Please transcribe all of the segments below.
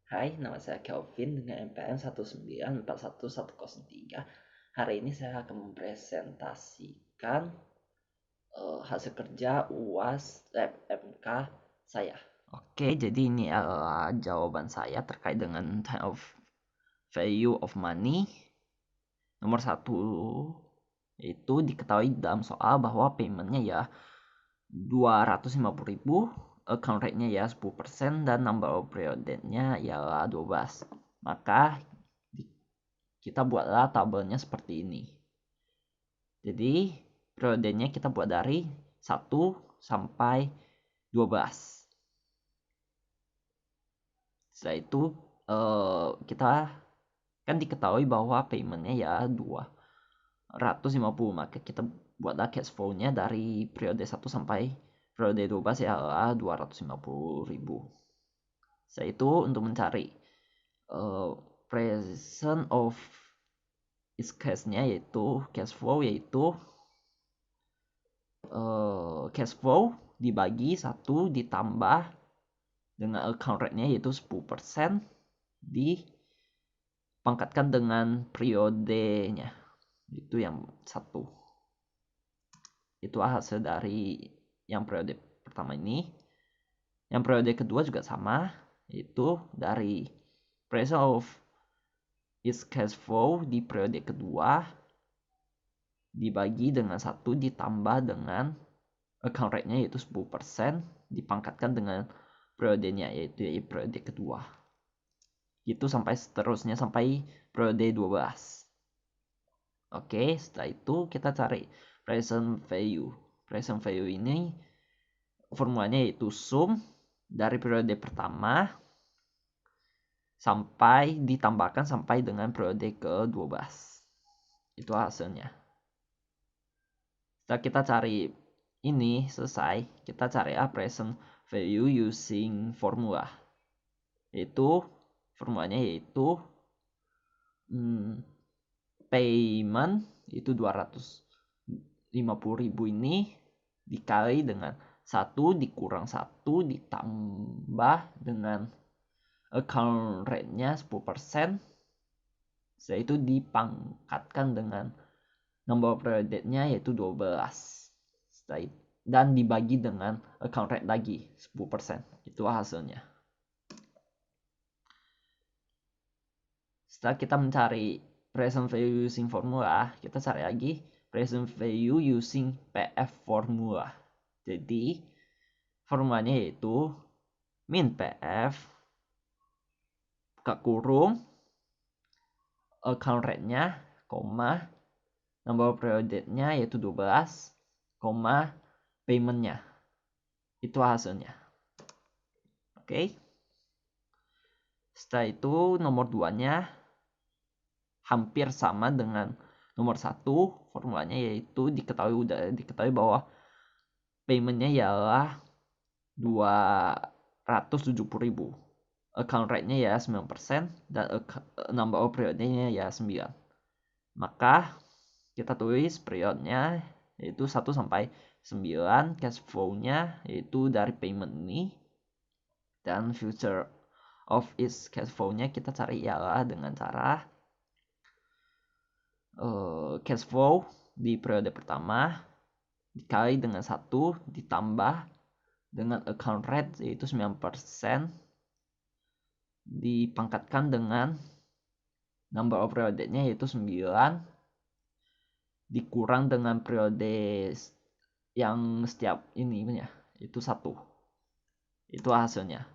Hai, nama saya Kelvin dengan NPM 1941103. Hari ini saya akan mempresentasikan hasil kerja UAS Lab MK saya. Oke, jadi ini adalah jawaban saya terkait dengan time of value of money. Nomor 1 itu diketahui dalam soal bahwa paymentnya ya 250.000, account rate-nya ya 10%, dan number of periodenya ya 12. Maka kita buatlah tabelnya seperti ini. Jadi periodenya kita buat dari 1 sampai 12. Setelah itu kita kan diketahui bahwa paymentnya ya 250, maka kita buatlah cash flow-nya dari periode 1 sampai periode 12 ya 250.000. Setelah itu untuk mencari present of is cash-nya yaitu cash flow, yaitu cash flow dibagi 1 ditambah dengan account rate-nya yaitu 10% dipangkatkan dengan periodenya, itu yang 1. Itu hasil dari yang periode pertama ini. Yang periode kedua juga sama, yaitu dari present of is cash flow di periode kedua dibagi dengan 1 ditambah dengan account rate-nya yaitu 10% dipangkatkan dengan periodenya yaitu periode kedua. Itu sampai seterusnya sampai periode 12. Oke, setelah itu kita cari present value. Present value ini formulanya yaitu sum dari periode pertama sampai ditambahkan sampai dengan periode ke-12. Itu hasilnya. Setelah kita cari ini selesai, kita cari present value using formula. Yaitu formulanya yaitu payment itu 250.000 ini dikali dengan 1 dikurang 1 ditambah dengan account rate-nya 10%. Setelah itu dipangkatkan dengan number period-nya yaitu 12. Setelah itu, dan dibagi dengan account rate lagi 10%. Itu hasilnya. Setelah kita mencari present value using formula, kita cari lagi present value using PF formula. Jadi formulanya yaitu min PF buka kurung account rate-nya, koma number period-nya yaitu 12, koma payment-nya. Itu hasilnya. Oke. Setelah itu nomor 2-nya hampir sama dengan nomor 1. Formulanya yaitu udah diketahui bahwa paymentnya ialah 270.000. Account rate-nya ya 9% dan number of period-nya ya 9. Maka kita tulis periodnya yaitu 1 sampai 9, cash flow-nya yaitu dari payment ini, dan future of is cash flow-nya kita cari ialah dengan cara cash flow di periode pertama dikali dengan 1 ditambah dengan account rate yaitu 9% dipangkatkan dengan number of periodenya yaitu 9 dikurang dengan periode yang setiap ini ya itu 1. Itu hasilnya.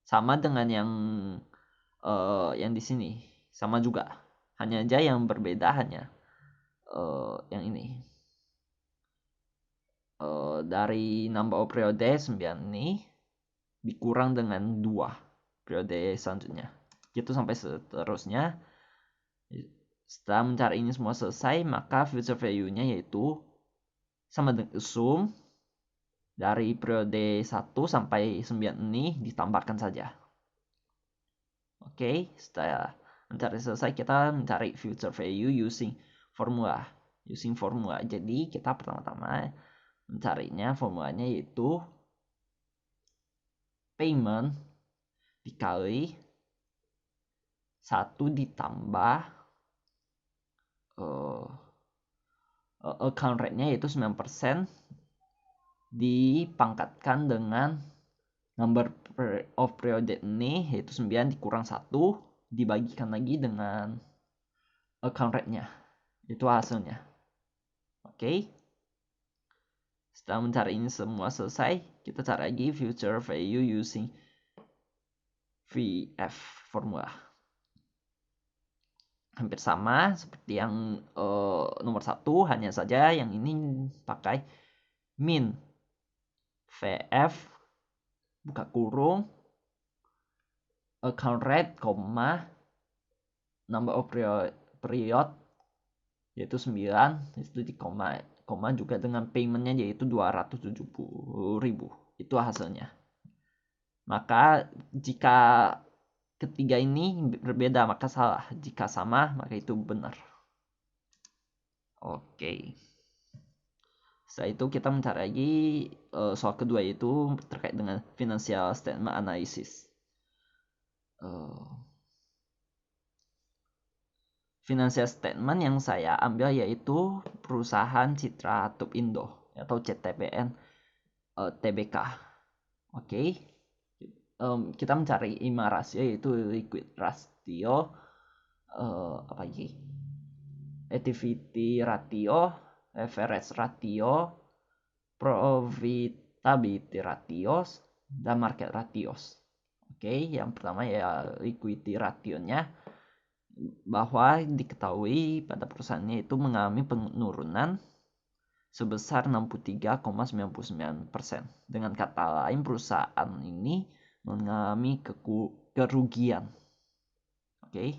Sama dengan yang di sini, sama juga. Hanya aja yang berbeda hanya yang ini. Dari number of periode 9 ini dikurang dengan 2 periode selanjutnya. Gitu sampai seterusnya. Setelah mencari ini semua selesai, maka future value-nya yaitu sama dengan sum dari periode 1 sampai 9 ini ditambahkan saja. Oke, setelah mencari selesai, kita mencari future value using formula. Jadi kita pertama-tama mencarinya formulanya yaitu payment dikali 1 ditambah account rate-nya yaitu 9% dipangkatkan dengan number of period ini yaitu 9 dikurang 1 dibagikan lagi dengan account rate-nya. Itu hasilnya. Oke. Setelah mencari ini semua selesai, kita cari lagi future value using VF formula. Hampir sama seperti yang nomor 1, hanya saja yang ini pakai min VF buka kurung account rate, number of period yaitu 9, itu di koma juga dengan paymentnya yaitu 270.000. Itu hasilnya. Maka jika ketiga ini berbeda maka salah, jika sama maka itu benar. Oke. Setelah itu kita mencari lagi soal kedua, yaitu terkait dengan financial statement analysis. Financial statement yang saya ambil yaitu perusahaan Citra Tupindo atau CTBN TBK. Oke. Kita mencari IMA rasio yaitu liquid ratio, apa lagi? Activity ratio, leverage ratio, profitability ratios, dan market ratios. Oke, yang pertama ya liquidity ratio-nya, bahwa diketahui pada perusahaannya itu mengalami penurunan sebesar 63,99%. Dengan kata lain, perusahaan ini mengalami kerugian. Oke.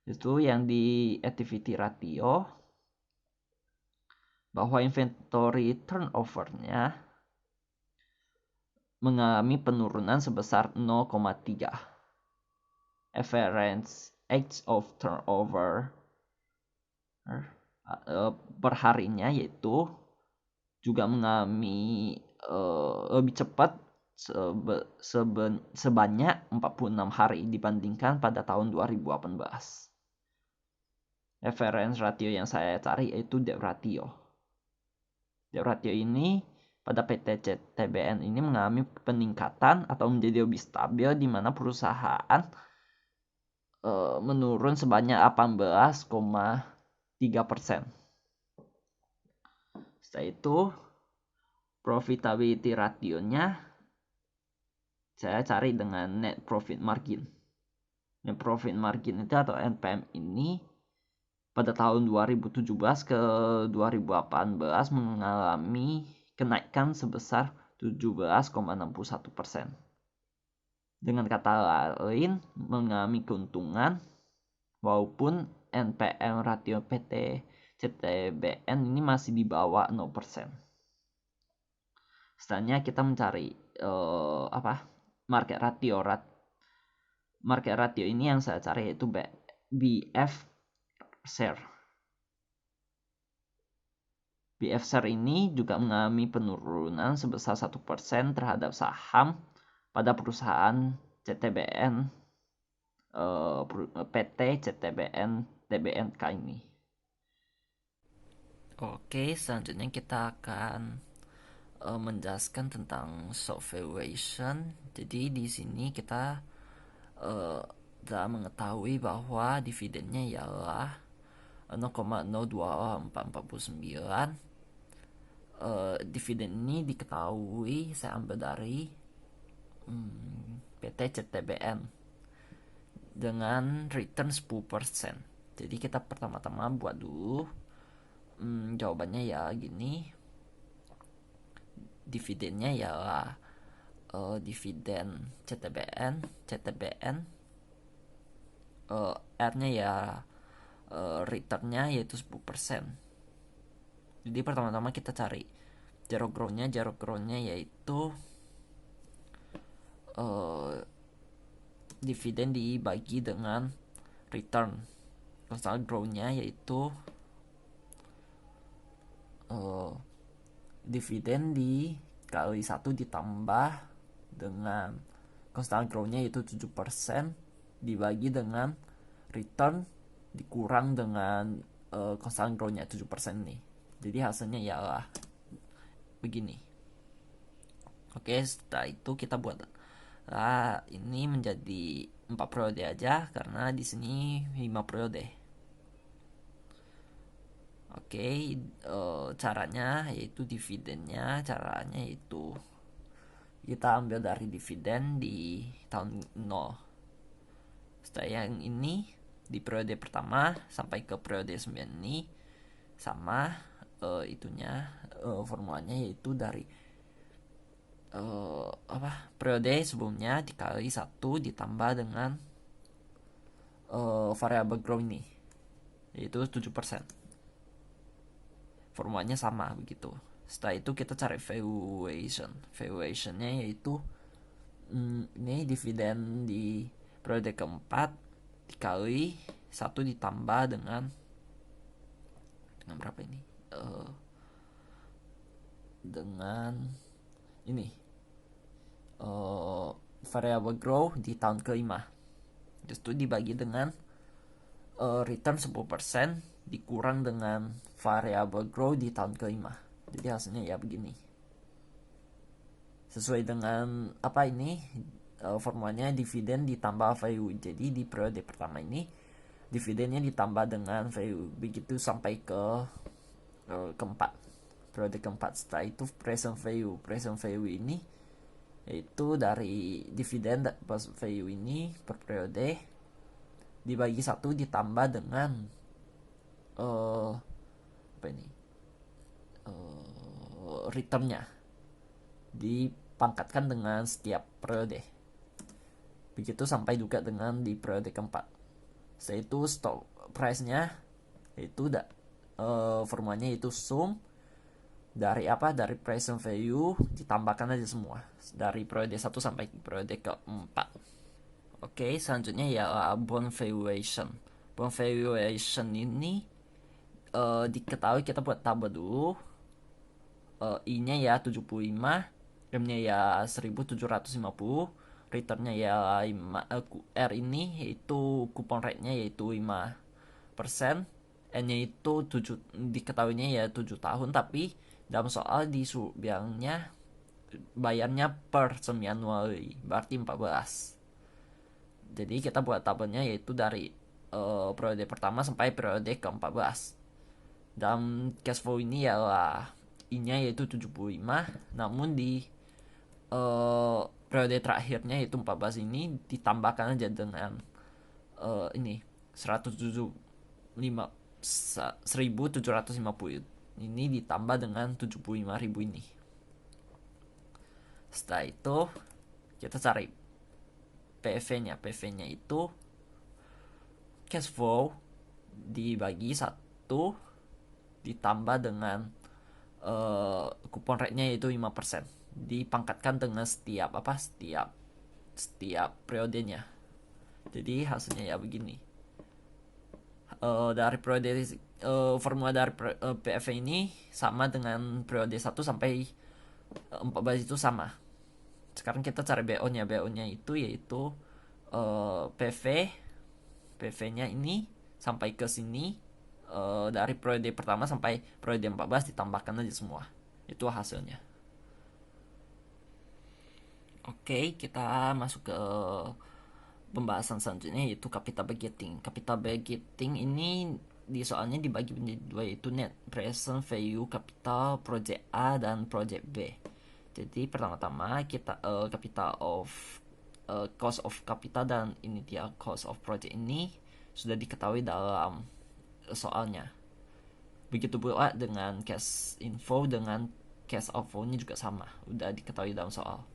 Itu yang di activity ratio, bahwa inventory turnover-nya mengalami penurunan sebesar 0,3. Average age of turnover perharinya yaitu juga mengalami lebih cepat sebanyak 46 hari dibandingkan pada tahun 2018. Reference ratio yang saya cari yaitu debt ratio. Debt ratio ini pada PT CTBN ini mengalami peningkatan atau menjadi lebih stabil, di mana perusahaan menurun sebanyak 18,3%. Setelah itu profitability ratio-nya saya cari dengan net profit margin. Net profit margin itu atau NPM ini pada tahun 2017 ke 2018 mengalami kenaikan sebesar 17,61%. Dengan kata lain, mengalami keuntungan walaupun NPM ratio PT CTBN ini masih di bawah 0%. Setelahnya kita mencari market ratio. Market ratio ini yang saya cari yaitu BF share. BF share ini juga mengalami penurunan sebesar 1% terhadap saham pada perusahaan CTBN PT CTBN TBNK ini. Oke, selanjutnya kita akan menjelaskan tentang short valuation. Jadi di sini kita telah mengetahui bahwa dividennya ialah 0,02449. Dividen ini diketahui saya ambil dari PT CTBN dengan return 10%. Jadi kita pertama-tama buat dulu jawabannya ya gini. Dividennya ialah dividen CTBN R-nya ya returnnya yaitu 10%. Jadi pertama-tama kita cari zero growth-nya yaitu dividen dibagi dengan return. Constant growth-nya yaitu dividen dikali 1 ditambah dengan constant growth-nya yaitu 7% dibagi dengan return dikurang dengan constant growth-nya 7% nih. Jadi hasilnya ialah begini. Oke, setelah itu kita buat ini menjadi 4 periode aja karena di sini 5 periode. Oke, caranya yaitu dividennya, caranya yaitu kita ambil dari dividen di tahun 0. Setelah yang ini di periode pertama sampai ke periode 9 ini sama formulanya yaitu dari periode sebelumnya dikali 1 ditambah dengan variable growth ini yaitu 7%. Formulanya sama begitu. Setelah itu kita cari valuationnya yaitu ini dividen di periode keempat dikali 1 ditambah dengan berapa ini? Dengan ini variable growth di tahun kelima. Terus itu dibagi dengan return 10% dikurang dengan variable growth di tahun kelima. Jadi hasilnya ya begini. Sesuai dengan apa ini formulanya dividen ditambah value. Jadi di periode pertama ini dividennya ditambah dengan value, begitu sampai ke keempat, periode keempat. Setelah itu present value ini yaitu dari dividen plus value ini per periode dibagi 1 ditambah dengan apa ini returnnya dipangkatkan dengan setiap periode, begitu sampai juga dengan di periode keempat. Setelah itu stock price nya itu formulanya itu sum dari present value ditambahkan aja semua dari periode 1 sampai periode keempat. Oke, selanjutnya ya bond valuation. Bond valuation ini diketahui kita buat tabel dulu. I-nya ya 75, M-nya ya 1750, returnnya ya 5, R ini yaitu kupon rate-nya yaitu 5%, N-nya itu 7, diketahuinya ya 7 tahun, tapi dalam soal bilangnya bayarnya per semi-annually, berarti 14. Jadi kita buat tabelnya yaitu dari periode pertama sampai periode ke-14. Dalam cash flow ini ialah I-nya yaitu 75, namun di periode terakhirnya yaitu 14 ini ditambahkan aja dengan ini 1750 ini ditambah dengan 75.000 ini. Setelah itu kita cari PV-nya. PV-nya itu cash flow dibagi 1 ditambah dengan kupon rate-nya yaitu 5%. Dipangkatkan dengan setiap periodenya. Jadi hasilnya ya begini. Dari periode formula dari PV ini sama dengan periode 1 sampai 14 itu sama. Sekarang kita cari BO-nya. BO-nya itu yaitu PV-nya ini sampai ke sini dari periode pertama sampai periode 14 ditambahkan aja semua. Itu hasilnya. Oke, kita masuk ke pembahasan selanjutnya yaitu capital budgeting. Capital budgeting ini soalnya dibagi menjadi dua, yaitu net present value capital project A dan project B. Jadi pertama-tama kita capital of cost of capital dan initial cost of project ini sudah diketahui dalam soalnya. Begitu pula dengan cash inflow dengan cash outflow-nya juga sama, udah diketahui dalam soal.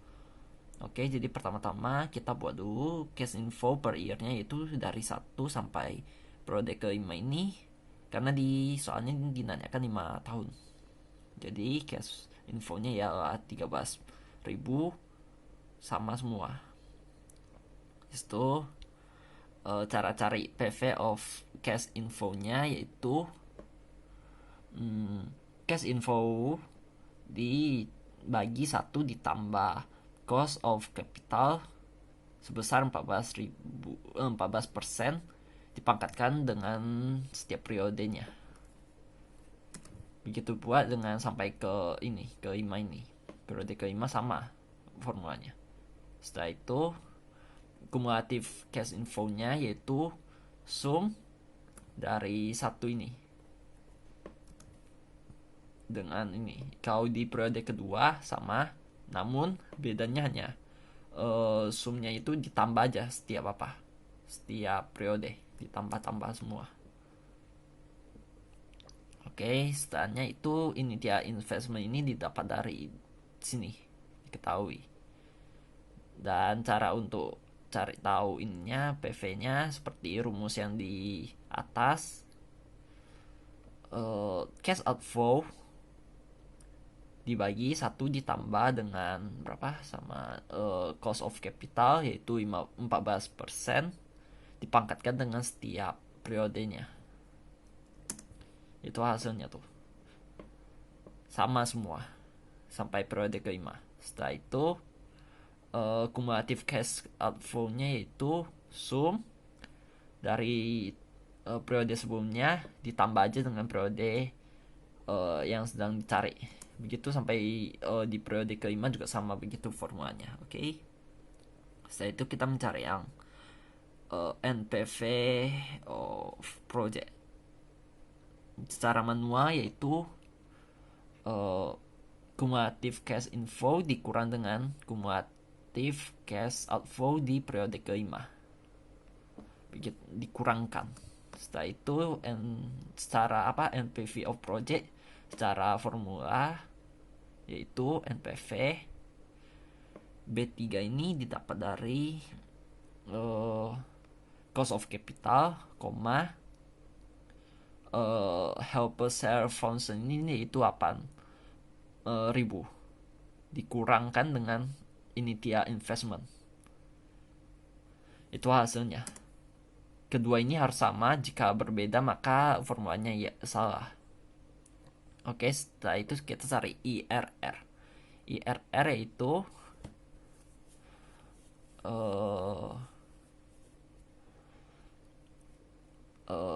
Oke, jadi pertama-tama kita buat dulu cash inflow per year-nya yaitu dari 1 sampai periode ke-5 ini, karena di soalnya dinanyakan 5 tahun. Jadi cash inflow-nya ya 13.000 sama semua. Itu cara cari PV of cash inflow-nya yaitu cash inflow dibagi 1 ditambah cost of capital sebesar 14% dipangkatkan dengan setiap periodenya. Begitu pula dengan sampai ke ini, ke 5 ini. Periode ke-5 sama formulanya. Setelah itu kumulatif cash inflow-nya yaitu sum dari satu ini dengan ini. Kalau di periode kedua sama, namun bedanya hanya sumnya itu ditambah aja setiap periode, ditambah-tambah semua. Oke, setelahnya itu ini dia investment ini didapat dari sini, diketahui. Dan cara untuk cari tahu ininya PV-nya seperti rumus yang di atas. Cash outflow dibagi 1 ditambah dengan berapa sama cost of capital yaitu 14% dipangkatkan dengan setiap periodenya. Itu hasilnya tuh sama semua sampai periode ke-5. Setelah itu kumulatif cash outflow-nya yaitu sum dari periode sebelumnya ditambah aja dengan periode yang sedang dicari. Begitu sampai di periode ke-5 juga sama begitu formulanya. Oke. Setelah itu kita mencari yang NPV of project secara manual, yaitu kumulatif cash inflow dikurang dengan kumulatif cash outflow di periode ke-5. Begitu dikurangkan. Setelah itu secara NPV of project secara formula yaitu NPV B3 ini didapat dari cost of capital, helper share function ini yaitu 8.000 dikurangkan dengan initial investment. Itu hasilnya. Kedua ini harus sama, jika berbeda maka formulanya ya salah. Oke, setelah itu kita cari IRR. IRR yaitu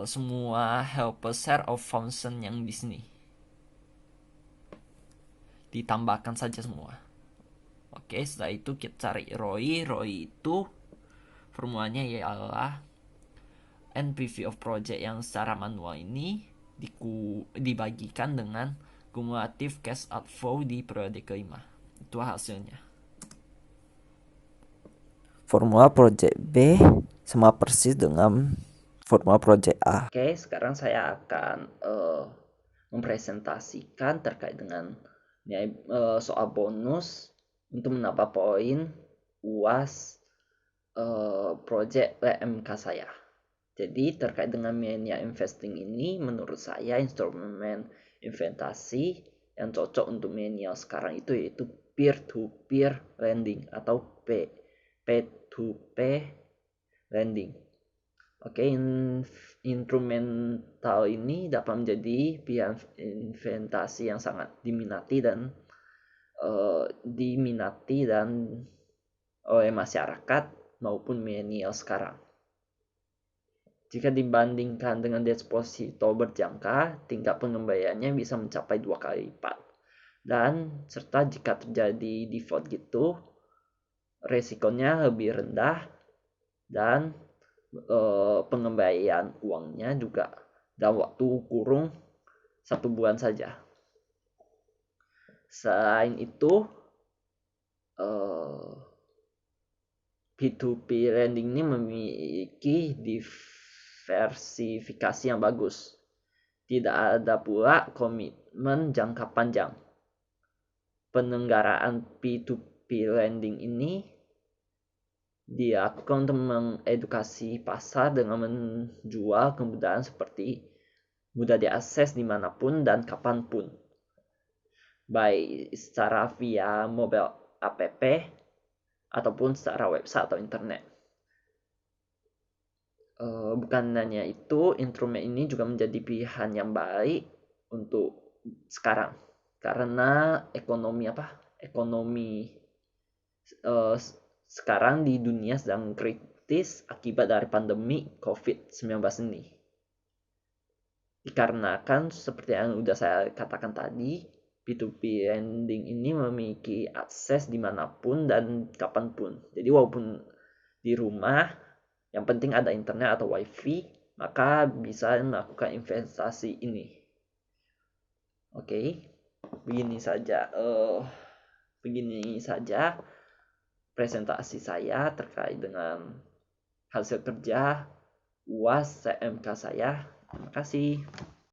semua helper share of function yang di sini ditambahkan saja semua. Oke, setelah itu kita cari ROI. ROI itu formulanya ialah NPV of project yang secara manual ini dibagikan dengan kumulatif cash outflow di periode ke-5. Itu hasilnya. Formula project B sama persis dengan formula project A. Oke, sekarang saya akan mempresentasikan terkait dengan soal bonus untuk menambah poin UAS project PMK saya. Jadi terkait dengan mania investing ini, menurut saya instrumen investasi yang cocok untuk milenial sekarang itu yaitu peer-to-peer lending atau P2P lending. Oke, instrumental ini dapat menjadi pilihan investasi yang sangat diminati dan oleh masyarakat maupun milenial sekarang. Jika dibandingkan dengan deposito berjangka, tingkat pengembaliannya bisa mencapai 2 kali lipat. Dan serta jika terjadi default gitu, resikonya lebih rendah dan pengembalian uangnya juga dalam waktu kurung 1 bulan saja. Selain itu, P2P lending ini memiliki diversifikasi yang bagus. Tidak ada pula komitmen jangka panjang. Penyelenggaraan P2P lending ini dilakukan untuk mengedukasi pasar dengan menjual kemudahan seperti mudah diakses dimanapun dan kapanpun, baik secara via mobile app ataupun secara website atau internet. Bukan hanya itu, instrumen ini juga menjadi pilihan yang baik untuk sekarang karena ekonomi sekarang di dunia sedang kritis akibat dari pandemi COVID-19 ini. Dikarenakan seperti yang udah saya katakan tadi, P2P lending ini memiliki akses dimanapun dan kapanpun. Jadi walaupun di rumah, yang penting ada internet atau wifi, maka bisa melakukan investasi ini. Oke, begini saja presentasi saya terkait dengan hasil kerja UAS CMK saya. Terima kasih.